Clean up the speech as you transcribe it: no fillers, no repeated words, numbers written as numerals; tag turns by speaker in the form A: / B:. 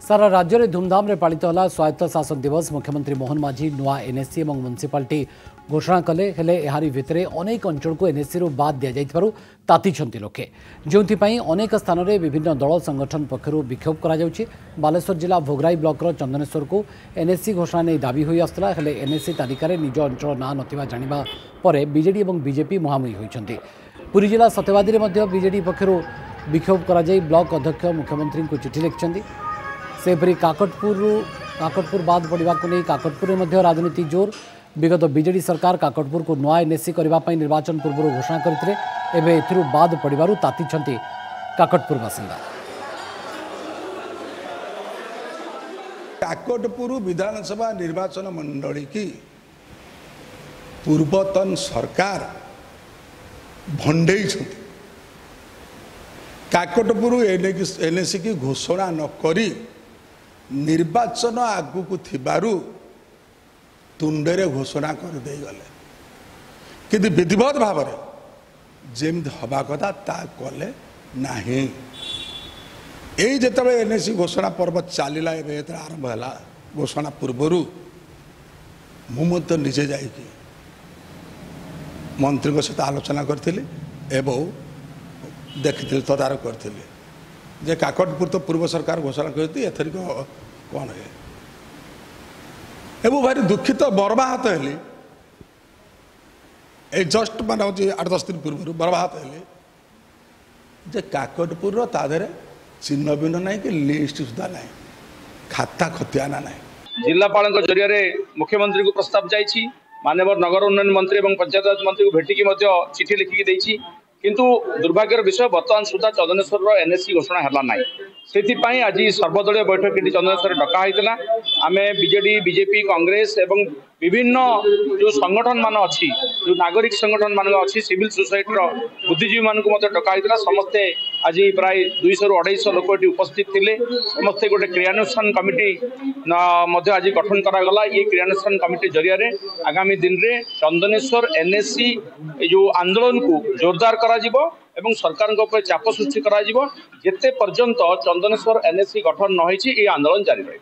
A: सारा राज्य में धूमधाम रे पालित होला स्वायत्त शासन दिवस। मुख्यमंत्री मोहन माझी नुआ एनएससी और म्युनिसिपालिटी घोषणा कले हेले एहारी भितरे अनेक अंचल को एनएससी रु बाद दिया जाइथिबारु तातिछंती लोके, जोंथिपाई अनेक स्थान में विभिन्न दल संगठन पक्षरु विक्षोभ करा जाउछि। बालेश्वर जिला भोगराई ब्लॉक चंदनेश्वर को एनएससी घोषणा नहीं दाबी होई आसला हेले एनएससी तालिकार निज अंचल ना नथिबा जानिबा परे बीजेडी और बीजेपी मुहांमुही होइछंती। पुरी जिला सत्यवादी रे मध्य बीजेडी पक्षरु विक्षोभ करा जाई ब्लॉक अध्यक्ष मुख्यमंत्री को चिठी लिखिछंती। सेपरी काकटपुर बाद पड़ा को नहीं काकटपुर में राजनीति जोर। विगत बीजेडी सरकार काकटपुर को नुआ एनएससी करने निर्वाचन पूर्व घोषणा करते एवं बाद पड़ू तातिछंती काकटपुर बासिंदा।
B: काकटपुर विधानसभा निर्वाचन मंडली की पूर्वतन सरकार भंडे काकटपुर एनएससी की घोषणा न करी निर्वाचन आगु थिबारु तुंडे घोषणा कर दे गले, किंतु विधिवत भाव जमी हवा कथा ता कले नहीं। यही जिते एनएससी घोषणा पर्व चलला आरंभ है घोषणा पूर्वर मुझे निजे जा मंत्री सहित आलोचना करी एवं देखी तदारख करी जे काकटपुर तो पूर्व सरकार घोषणा करती एथरिक कौन है एवं भारी दुखित बर्बाहत हेली। जस्ट मान 8-10 दिन पूर्व बर्बाहत हेली जे काकटपुर ताधे चिन्ह भिन्न ना कि लिस्ट सुधा ना खाता खतियाना ना।
C: जिलापाल जरिया मुख्यमंत्री को प्रस्ताव जाइए, माननीय नगर उन्नयन मंत्री और पंचायत मंत्री को भेटिकी चिठी लिखिकी किंतु दुर्भाग्यर विषय बर्तमान सुधा चंदनेश्वर एनएससी घोषणा है ना। से आज सर्वदलीय बैठक ये चंदनेश्वर डका होता। आम बीजेडी बीजेपी कांग्रेस एवं विभिन्न जो संगठन मान अच्छी जो नागरिक संगठन मान अच्छी सिविल सोसाइटी बुद्धिजीवी मान डका होता। समस्ते आज प्राय 200-250 लोक ये उपस्थित थे। समस्ते गोटे क्रियानुष्ठान कमिटी आज गठन करागला। ये क्रियानुष्ठान कमिटी जरिया आगामी दिन में चंदनेश्वर एनएससी जो आंदोलन को जोरदार करा एवं सरकार चाप सृष्टि करा जेते पर्यंत चंदनेश्वर एनएससी गठन न होइछि ये आंदोलन जारी रहे।